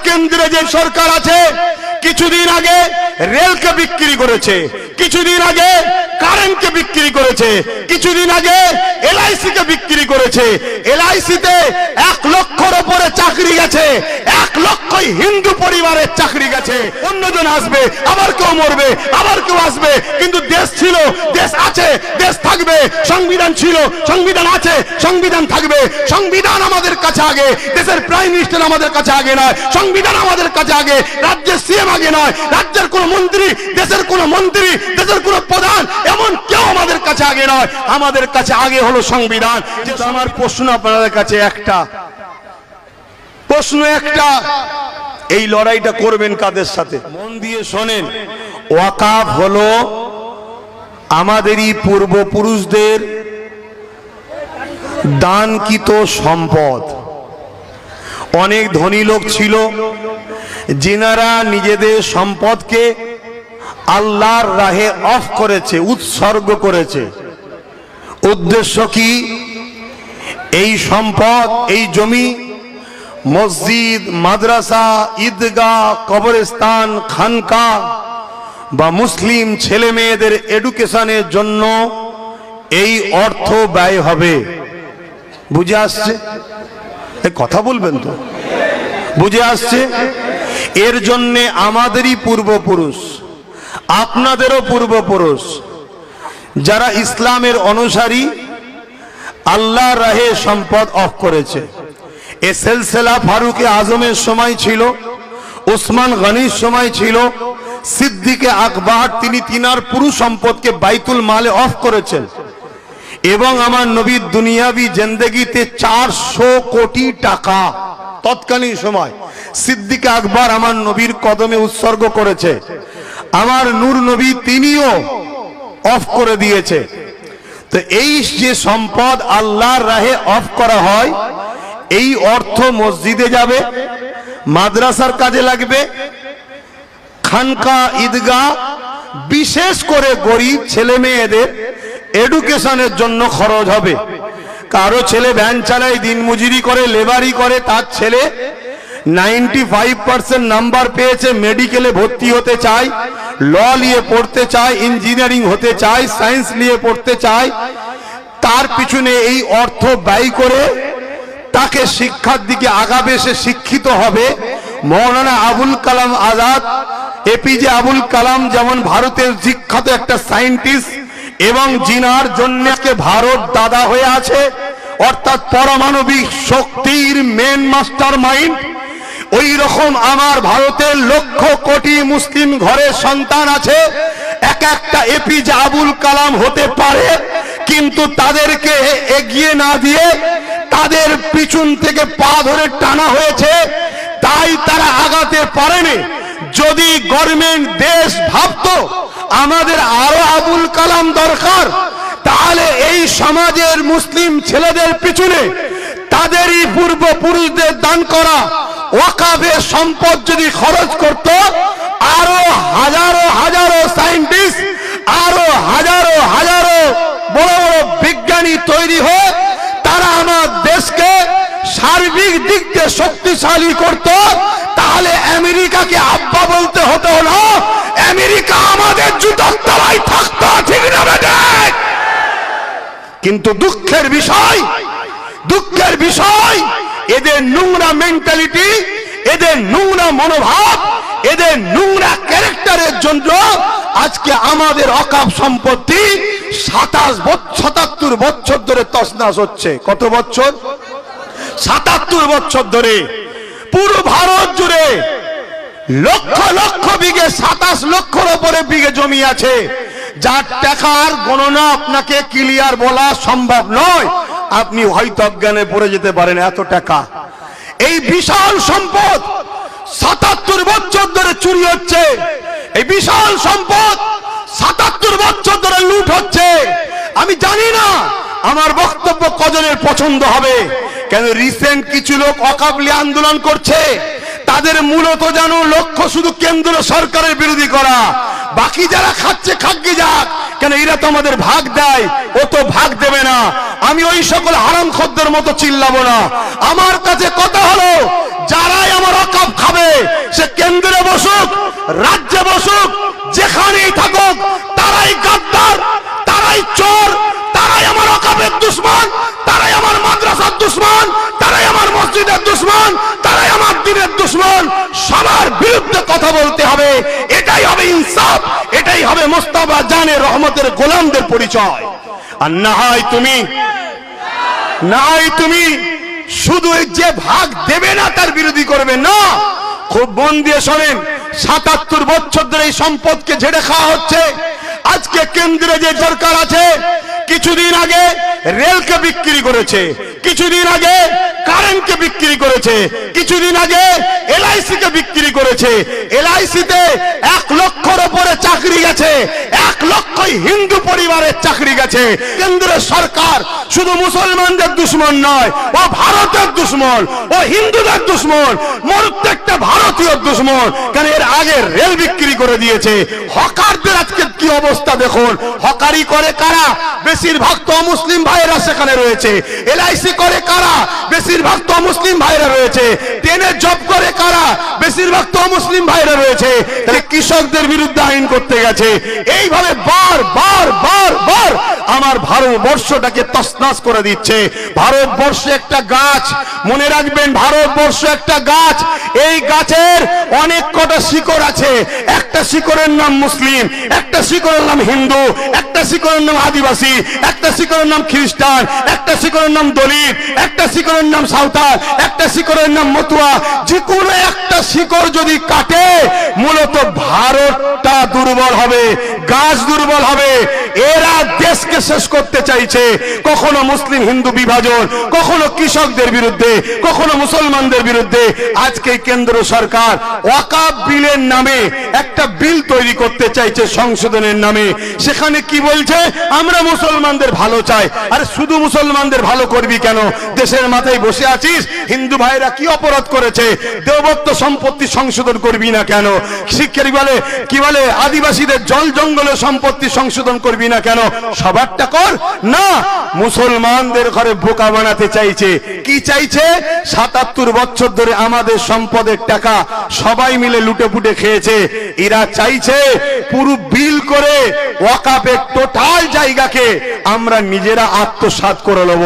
কেন্দ্রে যে সরকার আছে কিছুদিন আগে রেলকে বিক্রি করেছে, কিছুদিন আগে কারেন্টকে বিক্রি করেছে, কিছুদিন আগে এলআইসি কে বিক্রি করেছে। এলআইসিতে 1 লক্ষের উপরে চাকরি গেছে, 1 লক্ষই হিন্দু পরিবারের চাকরি গেছে। অন্যজন আসবে, আবার কেউ মরবে, আবার কেউ আসবে, কিন্তু দেশ ছিল, দেশ আছে, দেশ থাকবে। সংবিধান ছিল, সংবিধান আছে, সংবিধান থাকবে। সংবিধান আমাদের কাছে আগে, দেশের প্রাইম মিনিস্টার আমাদের কাছে আগে নয়, সংবিধান আমাদের কাছে আগে, রাজ্যের সিএম আগে নয়, রাজ্যের কোন মন্ত্রী, দেশের কোন মন্ত্রী, দেশের কোন প্রধান, এমন কেউ আমাদের কাছে আগে নয়। আমাদের কাছে আগে হলো সংবিধান। আমার প্রশ্ন আপনাদের কাছে একটা, প্রশ্ন একটা, এই লড়াইটা করবেন কাদের সাথে? মন দিয়ে শোনেন। ওয়াকাফ হলো আমাদেরই পূর্বপুরুষদের দানকৃত সম্পদ। অনেক ধনী লোক ছিল যিনারা নিজেদের সম্পদকে আল্লাহর রাহে অফ করেছে, উৎসর্গ করেছে। উদ্দেশ্য কি? এই সম্পদ, এই জমি মসজিদ, মাদ্রাসা, ঈদগাহ, কবরস্থান, খানকা বা মুসলিম ছেলে মেয়েদের এডুকেশনের জন্য এই অর্থ ব্যয় হবে। বুঝে আসছে? কথা বলবেন তো? বুঝে আসছে? এর জন্য আমাদেরই পূর্বপুরুষ, আপনাদেরও পূর্বপুরুষ যারা ইসলামের অনুসারী আল্লাহর রাহে সম্পদ অফ করেছে। এ সিলসিলা ফারুকে আজমের সময় ছিল, ওসমান গনির সময় ছিল, সিদ্দিকে আকবর তিনি তিনার পুরো সম্পদকে বাইতুল মালে অফ করেছেন। এবং আমার নবীর দুনিয়াবি জিন্দেগিতে 400 কোটি টাকা তৎকালীন সময় সিদ্দিক আকবর আমার নবীর কদমে উৎসর্গ করেছে। আমার নূর নবী তিনিও অফ করে দিয়েছে। তো এই যে সম্পদ আল্লাহর রাহে অফ করা হয়, এই অর্থ মসজিদে যাবে, মাদ্রাসার কাজে লাগবে, খানকা, ঈদগাহ, বিশেষ করে গরিব ছেলে মেয়েদের এডুকেশনের জন্য খরচ হবে। কারো ছেলে ভ্যান চালায়, দিনমজুরি করে, লেবারি করে, তার ছেলে 95% নাম্বার পেয়েছে, মেডিকেলে ভর্তি হতে চায়, ল নিয়ে পড়তে চায়, ইঞ্জিনিয়ারিং হতে চায়, সায়েন্স নিয়ে পড়তে চায়, তার পিছনে এই অর্থ ব্যয় করে তাকে শিক্ষার দিকে আগাবে, সে শিক্ষিত হবে। মৌলানা আবুল কালাম আজাদ, এপিজে আবুল কালাম যেমন ভারতের বিখ্যাত একটা সায়েন্টিস্ট এবং জিনার জন্য ভারত দাদা হয়ে আছে, অর্থাৎ পারমাণবিক শক্তির মেন মাস্টার মাইন্ড। ওই রকম আমার ভারতের লক্ষ কোটি মুসলিম ঘরের সন্তান আছে, এক একটা এপিজে আবুল কালাম হতে পারে, কিন্তু তাদেরকে এগিয়ে না দিয়ে তাদের পিছন থেকে পা ধরে টানা হয়েছে, তাই তারা আগাতে পারেনি। যদি গভর্নমেন্ট দেশ ভাবতো আমাদের আরো আবুল কালাম দরকার, তাহলে এই সমাজের মুসলিম ছেলেদের পিছনে তাদেরই পূর্বপুরুষদের দান করা ওয়াকাফের সম্পদ যদি খরচ করত, আরো হাজারো হাজারো সায়েন্টিস্ট, আরো হাজারো হাজারো বড় বড় বিজ্ঞানী তৈরি হয়ে তারা আমার দেশকে সার্বিক দিক দিয়ে শক্তিশালী করত। তাহলে আমেরিকাকে আব্বা বলতে হতো না, আমেরিকা আমাদের জুতার তলায় থাকতো, ঠিক না বেটা? কিন্তু দুঃখের বিষয়, দুঃখের বিষয়, এদের নোংরা মেন্টালিটি, এদের নোংরা মনোভাব, এদের নোংরা ক্যারেক্টারের জন্য আজকে আমাদের অকাপ সম্পত্তি 77 বছর ধরে তছনছ হচ্ছে। কত বছর? 77 বছর ধরে পুরো ভারত জুড়ে লক্ষ লক্ষ বিঘে, 27 লক্ষের উপরে বিঘে জমি আছে, যার টাকার গণনা আপনাকে ক্লিয়ার বলা সম্ভব নয়। আপনি হয়তো অজ্ঞানে পড়ে যেতে পারেন, এত টাকা। এই বিশাল সম্পদ 77 বছর ধরে চুরি হচ্ছে, এই বিশাল সম্পদ 77 বছর ধরে লুট হচ্ছে। আমি জানি না আমার বক্তব্য কজনের পছন্দ হবে, কেন রিসেন্ট কিছু লোক অকাবলি আন্দোলন করছে, তাদের মূলত জানো লক্ষ্য শুধু কেন্দ্র সরকারের বিরোধী করা। বাকি যারা খাচ্ছে খাগি যাক, কেন এরা তো আমাদের ভাগ দেয়, ও তো ভাগ দেবে না। আমি ওই সকল হারামখোরদের মতো চিল্লাবো না। আমার কাছে কথা হলো, যারাই আমার ওয়াকফ খাবে, সে কেন্দ্রে বসুক, রাজ্যে বসুক, যেখানেই থাকুক, তারাই গাদ্দার, তারাই চোর, তারাই আমার ওয়াকফের দুশমন, তারাই আমার মাদ্রাসার দুশমন, তারাই আমার মসজিদের দুশমন, তারাই আমার দ্বীনের দুশমন। সবার বিরুদ্ধে কথা বলতে হবে, এটাই হবে ইনসাফ, এটাই হবে মোস্তফা জানে রহমতের গোলামদের পরিচয়। আর না হয় তুমি শুধু যে ভাগ দেবে না তার বিরোধী করবে না। খুব মন দিয়ে শোনেন, ৭৭ বছর ধরে এই সম্পদকে ঝেড়ে খাওয়া হচ্ছে। আজকে কেন্দ্রে যে সরকার আছে, কিছুদিন আগে রেলকে বিক্রি করেছে, কিছুদিন আগে কারেন্টকে বিক্রি করেছে, কিছুদিন আগে এলআইসি কে বিক্রি করেছে। এলআইসিতে 1 লক্ষর উপরে চাকরি গেছে, 1 লক্ষই হিন্দু পরিবারের চাকরি গেছে। কেন্দ্রের সরকার শুধু মুসলমানদের দুশমন নয়, ও ভারতের দুশমন, ও হিন্দুদের দুশমন, প্রত্যেকটা ভারতীয় দুশমন। কারণ এর আগে রেল বিক্রি করে দিয়েছে। হকারদের আজকে কি অবস্থা দেখুন। হকারি করে কারা? বেশিরভাগ তো মুসলিম ভাইয়েরা সেখানে রয়েছে। এলআইসি করে কারা? বেশিরভাগ তো মুসলিম ভাইয়েরা রয়েছে। ট্রেনে জব করে কারা? বেশিরভাগ তো মুসলিম ভাইয়েরা রয়েছে। তাহলে কৃষকদের বিরুদ্ধে আইন করতে গেছে। এইভাবে বার বার বার বার আমার ভারতবর্ষটাকে তছনছ করে দিচ্ছে। ভারতবর্ষ একটা গাছ, মনে রাখবেন, ভারতবর্ষ একটা গাছ। এই গাছের অনেক কটা শিকড় আছে। একটা শিকড়ের নাম মুসলিম, একটা শিকড়ের নাম হিন্দু, একটা শিকড়ের নাম আদিবাসী, একটা শিকড়ের নাম খ্রিস্টান, একটা শিকড়ের নাম দলিত, একটা শিকড়ের নাম সাঁওতাল, একটা শিকড়ের নাম মতুয়া। যে কোনো একটা শিকড় যদি কাটে, মূলত ভারতটা দুর্বল হবে, গাছ দুর্বল হবে। এরা দেশকে শেষ করতে চাইছে। কখনো মুসলিম হিন্দু বিভাজন, কখনো কৃষকদের বিরুদ্ধে, কখনো মুসলমানদের বিরুদ্ধে। আজকে কেন্দ্র সরকার ওয়াকফ বিলের নামে একটা বিল তৈরি করতে চাইছে সংশোধনের নামে। সেখানে কি বলছে? আমরা মুসলমানদের ভালো চাই। আরে শুধু মুসলমানদের ভালো করবি কেন? দেশের মাথায় বসে আছিস, হিন্দু ভাইরা কি অপরাধ করেছে? দেবত্ব সম্পত্তি সংশোধন করবি না কেন? শিক্ষারি বলে কি বলে, আদিবাসীদের জল জঙ্গলের সম্পত্তি সংশোধন করবি না কেন? সবারটা কর না। মুসলমানদের ঘরে বোকা বানাতে চাইছে। কি চাইছে? ৭৭ বছর ধরে আমাদের সম্পদের টাকা সবাই মিলে লুটে পুটে খেয়েছে। এরা চাইছে পুরো বিল করে ওয়াকফের টোটাল জায়গাকে আমরা নিজেরা আত্মসাৎ করে নেব,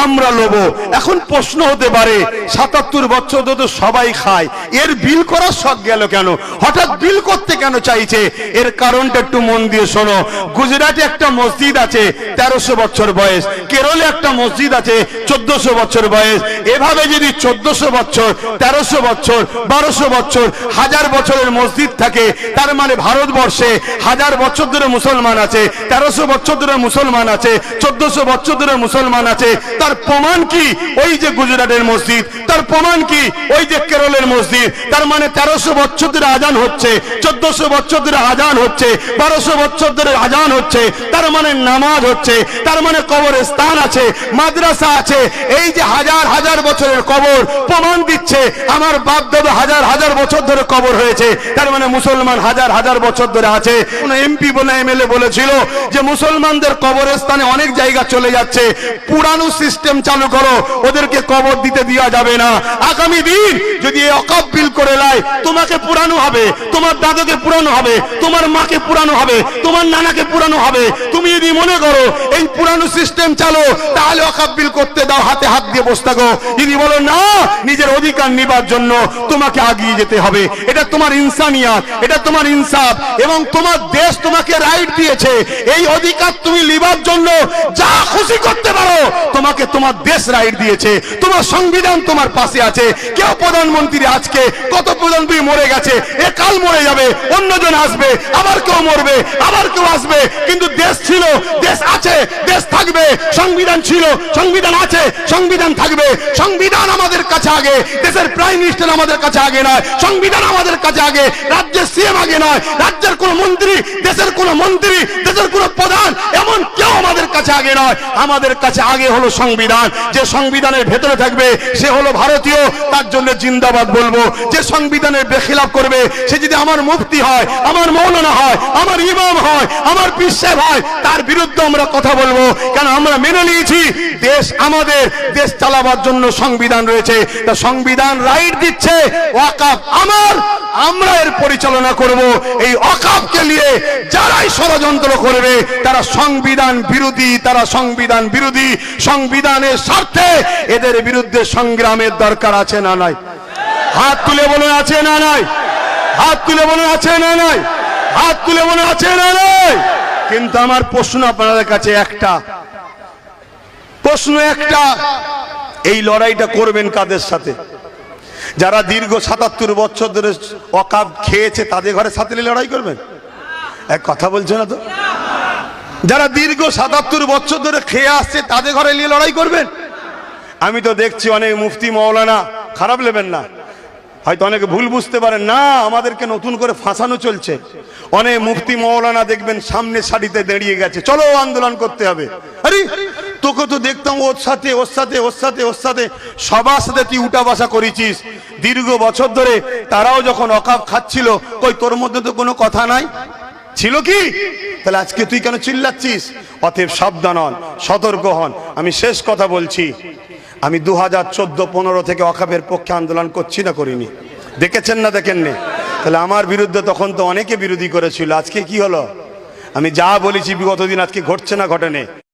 আমরা নেব। এখন প্রশ্ন হতে পারে, ৭৭ বছর ধরে তো সবাই খায়, এর বিল করার শখ গেল কেন? হঠাৎ বিল করতে কেন চাইছে? এর কারণটা একটু মন দিয়ে শোনো। গুজরাটে একটা মসজিদ আছে ১৩০০ বছর বয়স, কেরলে একটা মসজিদ আছে ১৪০০ বছর বয়স। এভাবে যদি ১৪০০ বছর, ১৩০০ বছর, ১২০০ বছর, 1000 বছরের মসজিদ থাকে, তার মানে ভারতবর্ষে 1000 বছর ধরে মুসলমান আছে, ১৩০০ বছর ধরে মুসলমান আছে, ১৪০০ বছর ধরে মুসলমান আছে। তার প্রমাণ কি? ওই যে গুজরাটের মসজিদ। তার প্রমাণ কি? ওই যে কেরলের মসজিদ। তার মানে ১৩০০ বছর ধরে আজান হচ্ছে, ১৪০০ বছর ধরে আজান হচ্ছে, ১২০০ বছর ধরে আজান হচ্ছে। তার মানে নামাজ হচ্ছে, তার মানে কবরস্থান আছে, মাদ্রাসা আছে। এই যে হাজার হাজার বছরের কবর প্রমাণ দিচ্ছে আমার বাপ দাদা হাজার হাজার বছর ধরে কবর হয়েছে। তার মানে মুসলমান হাজার হাজার বছর ধরে আছে। কোন এমপি বলে এমএলএ বলেছিল যে মুসলমানদের কবরস্থানে অনেক জায়গা চলে যাচ্ছে, পুরানো সিস্টেম চালু করো, ওদেরকে কবর দিতে দেওয়া যাবে না। আগামী দিন যদি এই ওয়াকফ বিল করে লাই, তোমাকে পুরানো হবে, তোমার দাদাকে পুরানো হবে, তোমার মাকে পুরানো হবে, তোমার নানাকে পুরানো হবে। তুমি যদি মনে করো এই পুরানো সিস্টেম চালো, তাহলে ওয়াকফ বিল করতে দাও, হাতে হাত দিয়ে বসে থাকো। যদি বলো না, নিজের অধিকার নিবার জন্য তোমাকে আগিয়ে যেতে হবে, এটা তোমার ইনসানিয়াত, এটা তোমার ইনসাফ, এবং তোমার দেশ তোমাকে রাইট দিয়েছে। এই অধিকার তুমি লিবার জন্য যা খুশি করতে পারো, তোমাকে তোমার দেশ রাইট দিয়েছে, তোমার সংবিধান তোমার পাশে আছে। কেউ প্রধানমন্ত্রী আজকে, কত প্রধানমন্ত্রী মরে গেছে, এ কাল মরে যাবে, অন্যজন আসবে, আবার কেউ মরবে, আবার কেউ আসবে। কিন্তু দেশ ছিল, দেশ আছে, দেশ থাকবে। সংবিধান ছিল, সংবিধান আছে, সংবিধান থাকবে। সংবিধান আমাদের কাছে আগে, দেশের প্রাইম মিনিস্টার আমাদের কাছে আগে নয়, সংবিধান আমাদের কাছে আগে, রাজ্যের সিএম আগে নয়, রাজ্যের কোন মন্ত্রী, দেশের কোন মন্ত্রী, দেশের কোন প্রধান, এমন কেউ আমাদের কাছে আগে নয়, আমাদের কাছে আগে হলো সংবিধান। যে সংবিধানের ভেতরে থাকবে সে হলো ভারতীয়, তার জন্য জিন্দাবাদ বলবো। যে সংবিধানের বেখিলাফ করবে সে যদি আমার মুফতি হয়, আমার মৌলানা হয়, আমার ইমাম হয়, আমার পীর সাহেব হয়, তার বিরুদ্ধে আমরা কথা বলবো। কেন? আমরা মেনে নিয়েছি দেশ আমাদের, দেশ চালাবার জন্য সংবিধান রয়েছে। তা সংবিধান রাইট দিচ্ছে ওয়াকফ আমার, আমরা এর পরিচালনা করব। এই ওয়াকফকে নিয়ে যারাই ষড়যন্ত্র করবে তারা সংবিধান বিরোধী, তারা সংবিধান বিরোধী। সংবিধানের স্বার্থে এদের বিরুদ্ধে সংগ্রামের দরকার আছে না নাই? হাত তুলে বলুন আছে না নাই? হাত তুলে বলুন আছে না নাই? হাত তুলে বলুন আছে না নাই? কিন্তু আমার প্রশ্ন আপনাদের কাছে একটা, প্রশ্ন একটা, এই লড়াইটা করবেন কাদের সাথে? যারা দীর্ঘ ৭৭ বছর ধরে ওয়াকফ খেয়েছে তাদের ঘরে সাথে লড়াই করবেন? এক কথা বলছে না তো? যারা দীর্ঘ ৭৭ বছর ধরে খেয়ে আসছে তাদের ঘরে নিয়ে লড়াই করবেন? আমি তো দেখছি অনেক মুফতি মৌলানা, খারাপ নেবেন না, হয়তো অনেকে ভুল বুঝতে পারেন না, আমাদেরকে নতুন করে ফাঁসানো চলছে। অনেক মুফতি মৌলানা দেখবেন সামনে সারিতে দাঁড়িয়ে গেছে, চলো আন্দোলন করতে হবে। আরে তোকে তো দেখতাম ওর সাথে ওর সাথে ওর সাথে ওর সাথে সবার সাথে তুই উঠা বসা করেছিস দীর্ঘ বছর ধরে। তারাও যখন ওয়াকফ খাচ্ছিল, কই তোর মধ্যে তো কোনো কথা নাই ছিল কি? তাহলে আজকে তুই কেন চিল্লাচ্ছিস? অতএব সাবধান হন, সতর্ক হন। আমি শেষ কথা বলছি, আমি 2014-15 থেকে ওয়াকফের পক্ষে আন্দোলন করছি না করিনি? দেখেছেন না দেখেননি? তাহলে আমার বিরুদ্ধে তখন তো অনেকে বিরোধী করেছিল। আজকে কি হলো? আমি যা বলেছি বিগত দিন আজকে ঘটছে না ঘটেনি?